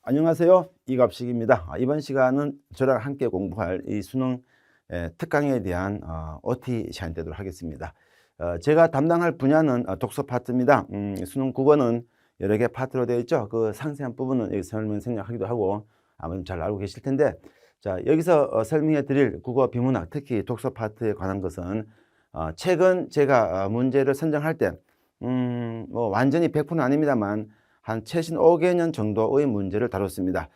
안녕하세요. 이갑식입니다. 이번 시간은 저랑 함께 공부할 이 수능 특강에 대한 OT 시간 되도록 하겠습니다. 제가 담당할 분야는 독서 파트입니다. 수능 국어는 여러 개 파트로 되어 있죠. 그 상세한 부분은 여기 설명 생략하기도 하고 아마 잘 알고 계실 텐데, 자, 여기서 설명해 드릴 국어 비문학, 특히 독서 파트에 관한 것은 최근 제가 문제를 선정할 때 뭐 완전히 100%는 아닙니다만 한 최신 5개년 정도의 문제를 다뤘습니다.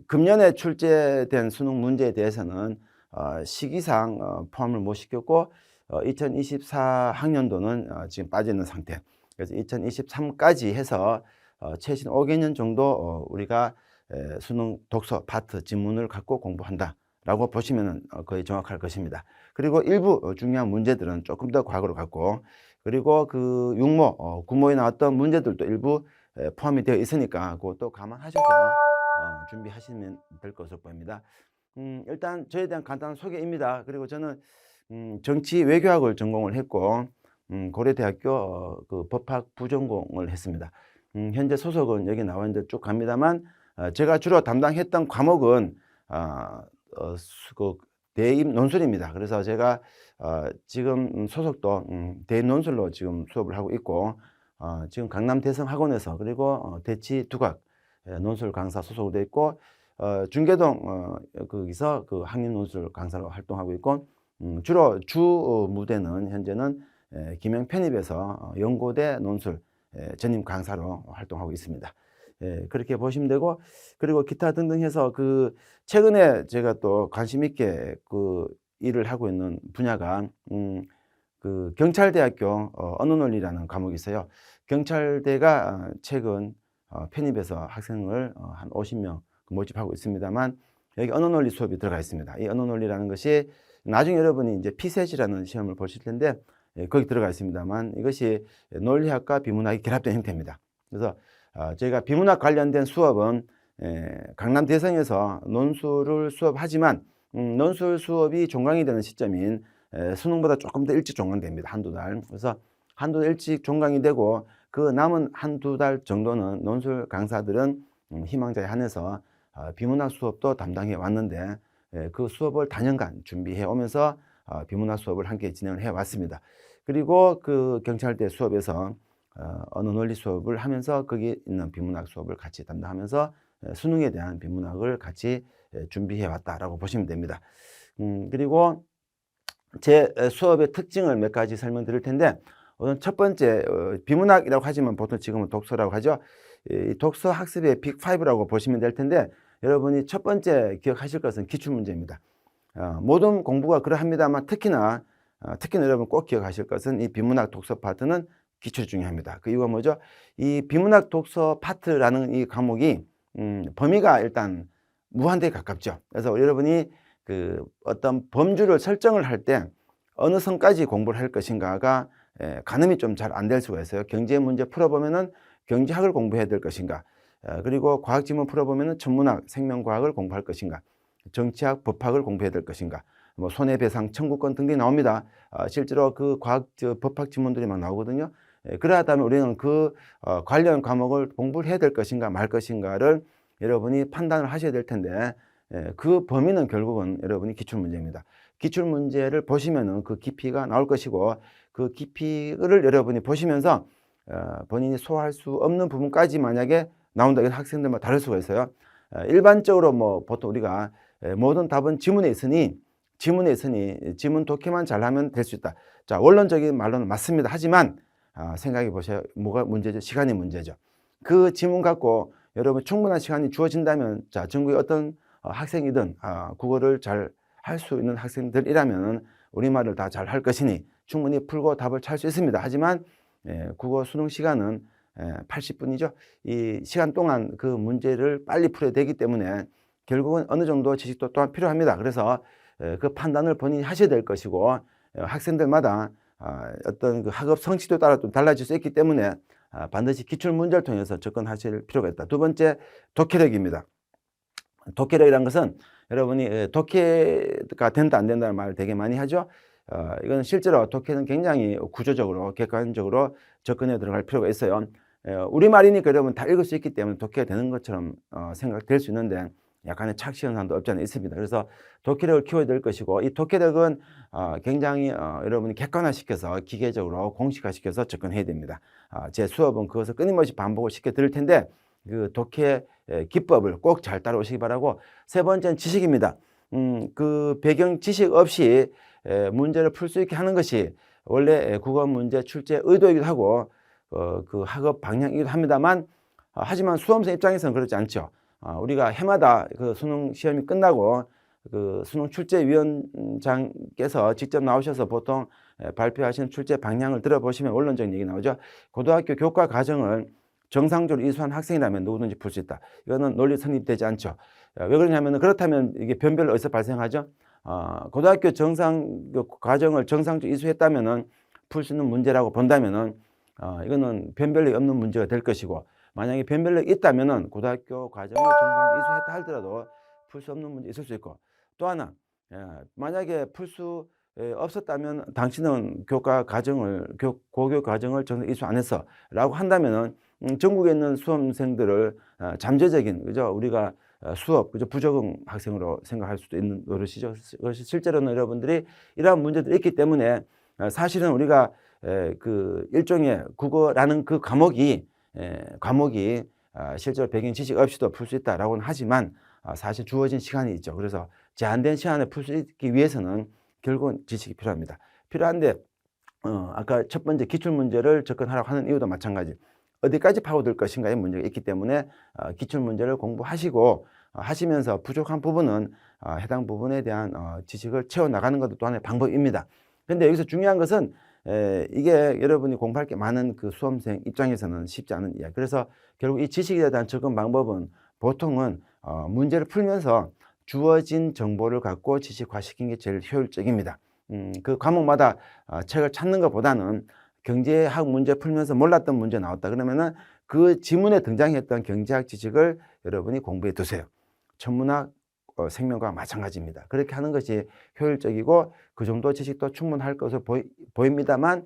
금년에 출제된 수능 문제에 대해서는 시기상 포함을 못 시켰고 2024학년도는 지금 빠져 있는 상태. 그래서 2023까지 해서 최신 5개년 정도 우리가 수능 독서 파트 지문을 갖고 공부한다라고 보시면 거의 정확할 것입니다. 그리고 일부 중요한 문제들은 조금 더 과거로 갔고, 그리고 그 육모, 구모에 나왔던 문제들도 일부 포함이 되어 있으니까 그것도 감안하셔서 준비하시면 될 것으로 보입니다. 일단 저에 대한 간단한 소개입니다. 그리고 저는 정치 외교학을 전공을 했고 고려대학교 그 법학 부전공을 했습니다. 현재 소속은 여기 나와 있는데 쭉 갑니다만 제가 주로 담당했던 과목은 그 대입 논술입니다. 그래서 제가 지금 소속도 대입 논술로 지금 수업을 하고 있고, 지금 강남 대성학원에서 그리고 대치 두각 논술 강사 소속으로 되어 있고, 중계동 거기서 그 학립 논술 강사로 활동하고 있고, 주로 주 무대는 현재는 김영 편입에서 연고대 논술 전임 강사로 활동하고 있습니다. 그렇게 보시면 되고, 그리고 기타 등등 해서 그 최근에 제가 또 관심 있게 그 일을 하고 있는 분야가 그 경찰대학교 언어논리라는 과목이 있어요. 경찰대가 최근 편입해서 학생을 한 50명 모집하고 있습니다만, 여기 언어논리 수업이 들어가 있습니다. 이 언어논리라는 것이 나중에 여러분이 이제 피셋이라는 시험을 보실 텐데 거기 들어가 있습니다만, 이것이 논리학과 비문학이 결합된 형태입니다. 그래서 저희가 비문학 관련된 수업은 강남 대성에서 논술을 수업하지만 논술 수업이 종강이 되는 시점인 수능보다 조금 더 일찍 종강됩니다. 한두 달. 그래서 한두 달 일찍 종강이 되고 그 남은 한두 달 정도는 논술 강사들은 희망자에 한해서 비문학 수업도 담당해 왔는데 그 수업을 단연간 준비해 오면서 비문학 수업을 함께 진행을 해 왔습니다. 그리고 그 경찰대 수업에서 언어논리 수업을 하면서 거기 있는 비문학 수업을 같이 담당하면서 수능에 대한 비문학을 같이 준비해 왔다라고 보시면 됩니다. 그리고 제 수업의 특징을 몇 가지 설명드릴 텐데, 우선 첫 번째 비문학이라고 하지만 보통 지금은 독서라고 하죠. 이 독서 학습의 빅5라고 보시면 될 텐데, 여러분이 첫 번째 기억하실 것은 기출문제입니다. 모든 공부가 그러합니다만 특히나 여러분 꼭 기억하실 것은 이 비문학 독서 파트는 기출이 중요합니다. 그 이유가 뭐죠? 이 비문학 독서 파트라는 이 과목이 범위가 일단 무한대에 가깝죠. 그래서 여러분이 그 어떤 범주를 설정을 할 때 어느 선까지 공부를 할 것인가가 가늠이 좀 잘 안 될 수가 있어요. 경제 문제 풀어보면은 경제학을 공부해야 될 것인가, 그리고 과학 지문 풀어보면은 천문학, 생명과학을 공부할 것인가, 정치학, 법학을 공부해야 될 것인가, 뭐 손해배상, 청구권 등등이 나옵니다. 실제로 그 과학, 법학 지문들이 막 나오거든요. 그러하다면 우리는 그 관련 과목을 공부를 해야 될 것인가 말 것인가를 여러분이 판단을 하셔야 될 텐데, 그 범위는 결국은 여러분이 기출문제입니다. 기출문제를 보시면은 그 깊이가 나올 것이고, 그 깊이를 여러분이 보시면서 본인이 소화할 수 없는 부분까지 만약에 나온다. 이건 학생들마다 다를 수가 있어요. 일반적으로 뭐 보통 우리가 모든 답은 지문에 있으니 지문 독해만 잘하면 될 수 있다. 자, 원론적인 말로는 맞습니다. 하지만 생각해 보세요. 뭐가 문제죠? 시간이 문제죠. 그 지문 갖고 여러분 충분한 시간이 주어진다면, 자, 전국의 어떤 학생이든 국어를 잘 할 수 있는 학생들이라면 우리말을 다 잘 할 것이니 충분히 풀고 답을 찾을 수 있습니다. 하지만 국어 수능 시간은 80분이죠. 이 시간 동안 그 문제를 빨리 풀어야 되기 때문에 결국은 어느 정도 지식도 또한 필요합니다. 그래서 그 판단을 본인이 하셔야 될 것이고, 학생들마다 어떤 그 학업 성취도에 따라 좀 달라질 수 있기 때문에 반드시 기출 문제를 통해서 접근하실 필요가 있다. 두 번째, 독해력입니다. 독해력이라는 것은 여러분이 독해가 된다 안 된다는 말을 되게 많이 하죠. 이건 실제로 독해는 굉장히 구조적으로 객관적으로 접근해 들어갈 필요가 있어요. 우리말이니까 여러분 다 읽을 수 있기 때문에 독해가 되는 것처럼 생각될 수 있는데 약간의 착시 현상도 없지 않아 있습니다. 그래서 독해력을 키워야 될 것이고, 이 독해력은 굉장히 여러분이 객관화시켜서 기계적으로 공식화시켜서 접근해야 됩니다. 제 수업은 그것을 끊임없이 반복을 시켜 드릴 텐데 그 독해 기법을 꼭 잘 따라오시기 바라고, 세 번째는 지식입니다. 그 배경 지식 없이 문제를 풀 수 있게 하는 것이 원래 국어 문제 출제 의도이기도 하고 그 학업 방향이기도 합니다만, 하지만 수험생 입장에서는 그렇지 않죠. 우리가 해마다 그 수능 시험이 끝나고 그 수능 출제위원장께서 직접 나오셔서 보통 발표하시는 출제 방향을 들어보시면 원론적인 얘기 나오죠. 고등학교 교과 과정을 정상적으로 이수한 학생이라면 누구든지 풀 수 있다. 이거는 논리 성립되지 않죠. 왜 그러냐면, 그렇다면 이게 변별은 어디서 발생하죠? 고등학교 과정을 정상적으로 이수했다면은 풀 수 있는 문제라고 본다면은 이거는 변별력이 없는 문제가 될 것이고, 만약에 변별력이 있다면은 고등학교 과정을 정상적으로 이수했다 하더라도 풀 수 없는 문제 있을 수 있고, 또 하나, 만약에 풀 수 없었다면 당신은 고교 과정을 정상 이수 안 했어 라고 한다면은 전국에 있는 수험생들을 잠재적인, 그죠, 우리가 수업, 그죠, 부적응 학생으로 생각할 수도 있는 노릇이죠. 그것이 실제로는 여러분들이 이러한 문제들이 있기 때문에 사실은 우리가 그 일종의 국어라는 그 과목이 실제로 배경 지식 없이도 풀 수 있다라고는 하지만 사실 주어진 시간이 있죠. 그래서 제한된 시간에 풀 수 있기 위해서는 결국은 지식이 필요합니다. 필요한데 아까 첫 번째 기출문제를 접근하라고 하는 이유도 마찬가지. 어디까지 파고들 것인가의 문제가 있기 때문에 기출문제를 공부하시고 하시면서 부족한 부분은 해당 부분에 대한 지식을 채워나가는 것도 또 하나의 방법입니다. 근데 여기서 중요한 것은 이게 여러분이 공부할 게 많은 그 수험생 입장에서는 쉽지 않은 이야기. 그래서 결국 이 지식에 대한 접근 방법은 보통은 문제를 풀면서 주어진 정보를 갖고 지식화시키는 게 제일 효율적입니다. 그 과목마다 책을 찾는 것보다는 경제학 문제 풀면서 몰랐던 문제 나왔다 그러면은 그 지문에 등장했던 경제학 지식을 여러분이 공부해 두세요. 천문학, 생명과학 마찬가지입니다. 그렇게 하는 것이 효율적이고 그 정도 지식도 충분할 것으로 보입니다만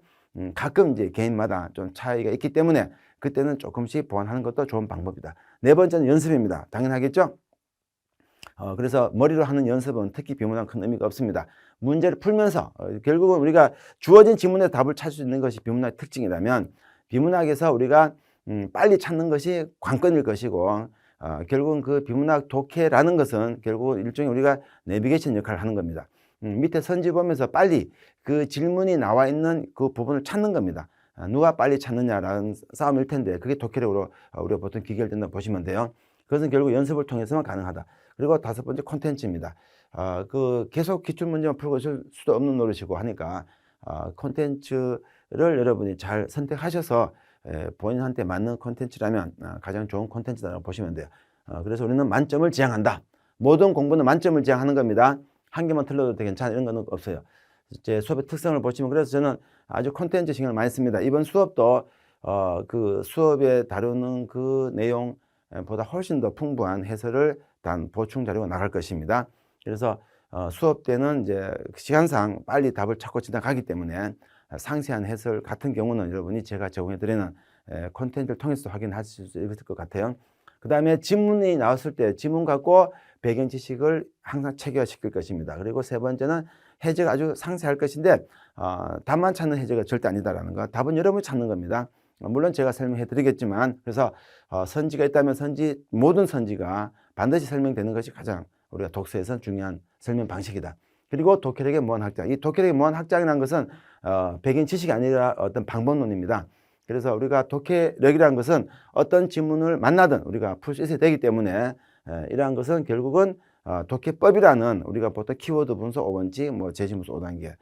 가끔 이제 개인마다 좀 차이가 있기 때문에 그때는 조금씩 보완하는 것도 좋은 방법이다. 네 번째는 연습입니다. 당연하겠죠? 그래서 머리로 하는 연습은 특히 비문학은 큰 의미가 없습니다. 문제를 풀면서 결국은 우리가 주어진 지문의 답을 찾을 수 있는 것이 비문학의 특징이라면, 비문학에서 우리가 빨리 찾는 것이 관건일 것이고, 결국은 그 비문학 독해라는 것은 결국 일종의 우리가 내비게이션 역할을 하는 겁니다. 밑에 선지 보면서 빨리 그 질문이 나와 있는 그 부분을 찾는 겁니다. 누가 빨리 찾느냐라는 싸움일 텐데 그게 독해력으로 우리가 보통 귀결된다고 보시면 돼요. 그것은 결국 연습을 통해서만 가능하다. 그리고 다섯 번째 콘텐츠입니다. 그 계속 기출문제만 풀고 있을 수도 없는 노릇이고 하니까 콘텐츠를 여러분이 잘 선택하셔서 본인한테 맞는 콘텐츠라면 가장 좋은 콘텐츠라고 보시면 돼요. 그래서 우리는 만점을 지향한다. 모든 공부는 만점을 지향하는 겁니다. 한 개만 틀려도 괜찮아 이런 건 없어요. 제 수업의 특성을 보시면, 그래서 저는 아주 콘텐츠 신경을 많이 씁니다. 이번 수업도 그 수업에 다루는 그 내용보다 훨씬 더 풍부한 해설을 단 보충 자료가 나갈 것입니다. 그래서 수업 때는 이제 시간상 빨리 답을 찾고 지나가기 때문에 상세한 해설 같은 경우는 여러분이 제가 제공해 드리는 콘텐츠를 통해서 확인하실 수 있을 것 같아요. 그 다음에 지문이 나왔을 때 지문 갖고 배경 지식을 항상 체계화시킬 것입니다. 그리고 세 번째는 해제가 아주 상세할 것인데 답만 찾는 해제가 절대 아니다라는 거. 답은 여러분이 찾는 겁니다. 물론 제가 설명해 드리겠지만, 그래서 선지가 있다면 모든 선지가 반드시 설명되는 것이 가장 우리가 독서에서는 중요한 설명 방식이다. 그리고 독해력의 무한 확장. 이 독해력의 무한 확장이라는 것은 배경 지식이 아니라 어떤 방법론입니다. 그래서 우리가 독해력이라는 것은 어떤 지문을 만나든 우리가 풀 수 있어야 되기 때문에 이러한 것은 결국은 독해법이라는, 우리가 보통 키워드 분석 5번지, 뭐 제시문서 5단계,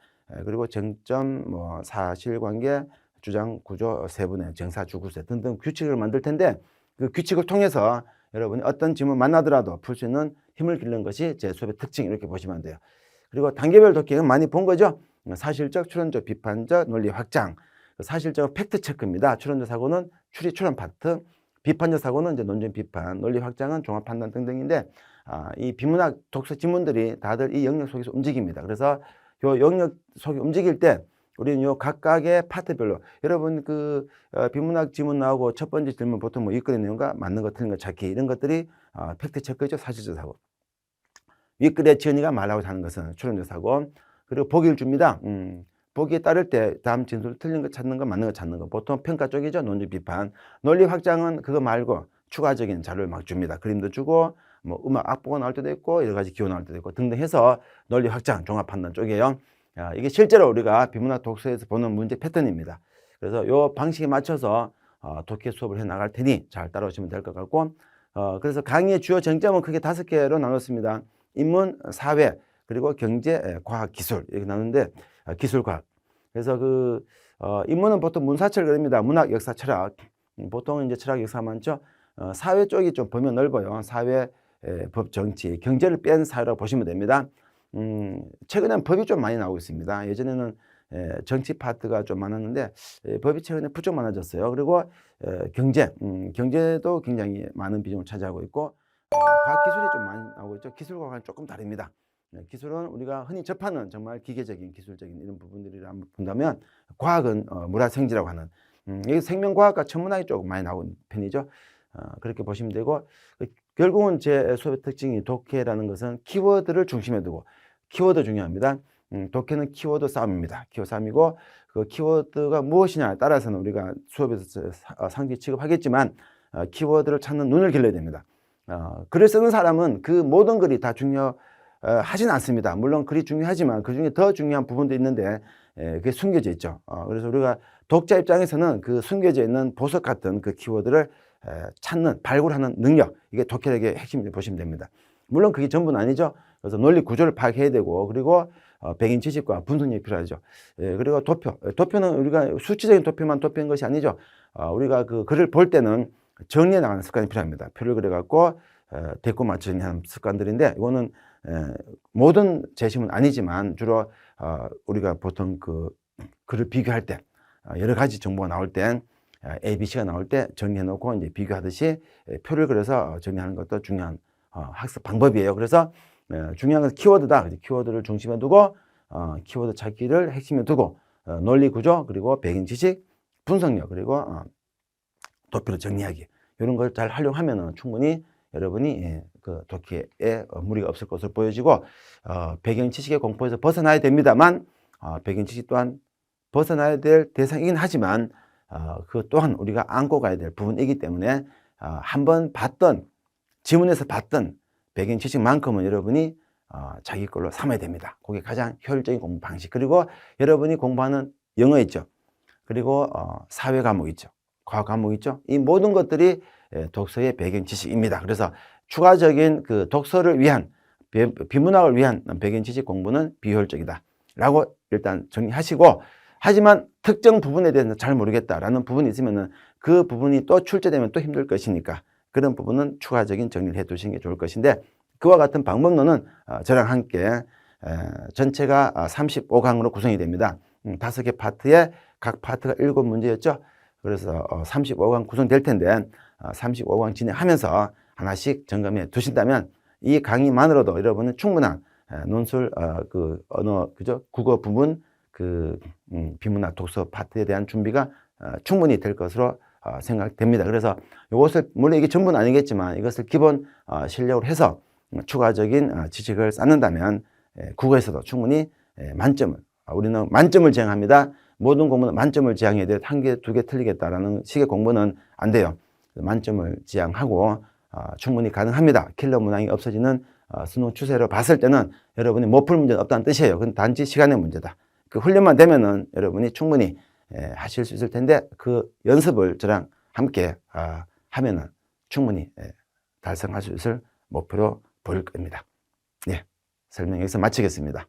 그리고 정점, 뭐 사실관계, 주장, 구조, 세분의, 정사, 주구세 등등 규칙을 만들 텐데, 그 규칙을 통해서 여러분이 어떤 지문 만나더라도 풀 수 있는 힘을 기르는 것이 제 수업의 특징, 이렇게 보시면 돼요. 그리고 단계별 독해는 많이 본 거죠. 사실적, 추론적, 비판적, 논리 확장. 사실적은 팩트 체크입니다. 추론적 사고는 추론 파트, 비판적 사고는 이제 논증 비판, 논리 확장은 종합 판단 등등인데, 이 비문학 독서 지문들이 다들 이 영역 속에서 움직입니다. 그래서 이 영역 속에 움직일 때 우리는 요 각각의 파트별로 여러분 비문학 지문 나오고 첫 번째 질문 보통 뭐 윗글의 내용과 맞는 거 틀린 거 찾기 이런 것들이 팩트 체크죠. 사실조사고. 윗글의 지은이가 말하고 하는 것은 추론조사고 그리고 보기를 줍니다. 보기에 따를 때 다음 진술 틀린 거 찾는 거 맞는 거 찾는 거 보통 평가 쪽이죠. 논리 비판. 논리 확장은 그거 말고 추가적인 자료를 막 줍니다. 그림도 주고 뭐 음악 악보가 나올 때도 있고 여러 가지 기호 나올 때도 있고 등등 해서 논리 확장 종합 판단 쪽이에요. 이게 실제로 우리가 비문학 독서에서 보는 문제 패턴입니다. 그래서 요 방식에 맞춰서 독해 수업을 해 나갈 테니 잘 따라오시면 될 것 같고 그래서 강의의 주요 쟁점은 크게 5개로 나눴습니다. 인문, 사회, 그리고 경제, 과학, 기술 이렇게 나누는데 기술, 과학. 그래서 인문은 보통 문사철 그럽니다. 문학, 역사, 철학. 보통 이제 철학, 역사 많죠. 사회 쪽이 좀 범위가 넓어요. 사회, 법, 정치, 경제를 뺀 사회라고 보시면 됩니다. 최근에는 법이 좀 많이 나오고 있습니다. 예전에는 정치 파트가 좀 많았는데 법이 최근에 부쩍 많아졌어요. 그리고 경제도 굉장히 많은 비중을 차지하고 있고 과학 기술이 좀 많이 나오고 있죠. 기술과는 조금 다릅니다. 기술은 우리가 흔히 접하는 정말 기계적인 기술적인 이런 부분들이라 본다면 과학은 물화생지라고 하는 여기 생명과학과 천문학이 조금 많이 나오는 편이죠. 그렇게 보시면 되고 결국은 제 수업의 특징이 독해라는 것은 키워드를 중심에 두고 키워드 중요합니다. 독해는 키워드 싸움입니다. 키워드 싸움이고 그 키워드가 무엇이냐에 따라서는 우리가 수업에서 상지 취급하겠지만 키워드를 찾는 눈을 길러야 됩니다. 글을 쓰는 사람은 그 모든 글이 다 중요하진 않습니다. 물론 글이 중요하지만 그 중에 더 중요한 부분도 있는데 그게 숨겨져 있죠. 그래서 우리가 독자 입장에서는 그 숨겨져 있는 보석 같은 그 키워드를 찾는, 발굴하는 능력, 이게 독해력의 핵심이라고 보시면 됩니다. 물론 그게 전부는 아니죠. 그래서 논리 구조를 파악해야 되고 그리고 백인 지식과 분석력이 필요하죠. 그리고 도표는 우리가 수치적인 도표만 도표인 것이 아니죠. 우리가 그 글을 볼 때는 정리해 나가는 습관이 필요합니다. 표를 그려갖고 대꾸 맞춰 정리하는 습관들인데 이거는 모든 재심은 아니지만 주로 우리가 보통 그 글을 비교할 때 여러 가지 정보가 나올 땐 A, B, C가 나올 때 정리해 놓고 이제 비교하듯이 표를 그려서 정리하는 것도 중요한 학습 방법이에요. 그래서 중요한 것은 키워드다. 키워드를 중심에 두고 키워드 찾기를 핵심에 두고 논리 구조 그리고 백인 지식, 분석력 그리고 도표로 정리하기 이런 걸 잘 활용하면 충분히 여러분이 그 독해에 무리가 없을 것으로 보여지고 배경 지식의 공포에서 벗어나야 됩니다만 배경 지식 또한 벗어나야 될 대상이긴 하지만 그 또한 우리가 안고 가야 될 부분이기 때문에 한번 봤던 지문에서 봤던 배경 지식만큼은 여러분이 자기 걸로 삼아야 됩니다. 그게 가장 효율적인 공부 방식. 그리고 여러분이 공부하는 영어 있죠. 그리고 사회 과목 있죠. 과학 과목 있죠. 이 모든 것들이 독서의 배경 지식입니다. 그래서 추가적인 그 독서를 위한 비문학을 위한 배경 지식 공부는 비효율적이다 라고 일단 정리하시고 하지만 특정 부분에 대해서 잘 모르겠다라는 부분이 있으면은 그 부분이 또 출제되면 또 힘들 것이니까 그런 부분은 추가적인 정리를 해 두시는 게 좋을 것인데 그와 같은 방법론은 저랑 함께 전체가 35강으로 구성이 됩니다. 5개 파트에 각 파트가 7문제였죠. 그래서 35강 구성될 텐데 35강 진행하면서 하나씩 점검해 두신다면 이 강의만으로도 여러분은 충분한 논술 언어 국어 부분 비문학 독서 파트에 대한 준비가 충분히 될 것으로 생각됩니다. 그래서 이것을 물론 이게 전부는 아니겠지만 이것을 기본 실력으로 해서 추가적인 지식을 쌓는다면 국어에서도 충분히 만점을 우리는 만점을 지향합니다. 모든 공부는 만점을 지향해야 돼요. 1개, 2개 틀리겠다라는 식의 공부는 안 돼요. 만점을 지향하고 충분히 가능합니다. 킬러 문항이 없어지는 수능 추세로 봤을 때는 여러분이 못 풀 문제는 없다는 뜻이에요. 그건 단지 시간의 문제다. 그 훈련만 되면은 여러분이 충분히 하실 수 있을 텐데 그 연습을 저랑 함께 하면은 충분히 달성할 수 있을 목표로 보일 겁니다. 예, 설명 여기서 마치겠습니다.